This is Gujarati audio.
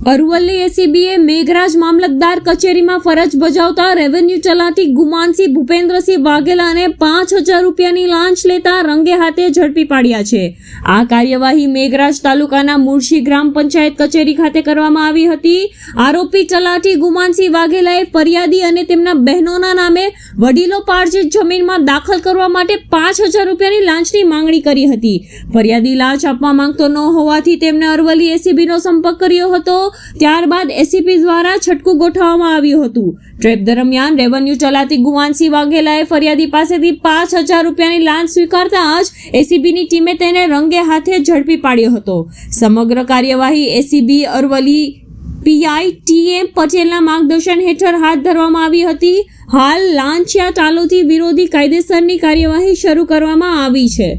અરવલ્લી એસીબીએ મેઘરાજ મામલતદાર કચેરીમાં ફરજ બજાવતા રેવન્યુ ચલાતી ગુમાનસિંહ ભૂપેન્દ્રસિંહ વાઘેલાને 5,000 રૂપિયાની લાંચ લેતા રંગે હાથે ઝડપી પાડ્યા છે। આ કાર્યવાહી મેઘરાજ તાલુકાના મુળશી ગ્રામ પંચાયત કચેરી ખાતે કરવામાં આવી હતી। આરોપી ચલાટી ગુમાનસિંહ વાઘેલાએ ફરિયાદી અને તેમના બહેનોના નામે વડીલો પાર્જિત જમીનમાં દાખલ કરવા માટે 5,000 રૂપિયાની લાંચની માંગણી કરી હતી। ફરિયાદી લાંચ આપવા માંગતો ન હોવાથી તેમને અરવલ્લી એસીબીનો સંપર્ક કર્યો હતો। ત્યારબાદ એસીપી દ્વારા છટકું ગોઠવવામાં આવ્યું હતું। ટ્રેપ દરમિયાન રેવન્યુ ચલાતી ગુમાનસિંહ વાઘેલાએ ફરિયાદી પાસેથી 5,000 રૂપિયાની લાંચ સ્વીકારતા જ એસીબીની ટીમે તેને રંગે હાથે ઝડપી પાડ્યો હતો। સમગ્ર કાર્યવાહી એસીબી અરવલ્લી પીઆઈ ટીએમ પટેલના માર્ગદર્શન હેઠળ હાથ ધરવામાં આવી હતી। હાલ લાંચિયા ચાલોથી વિરોધી કાયદેસરની કાર્યવાહી શરૂ કરવામાં આવી છે।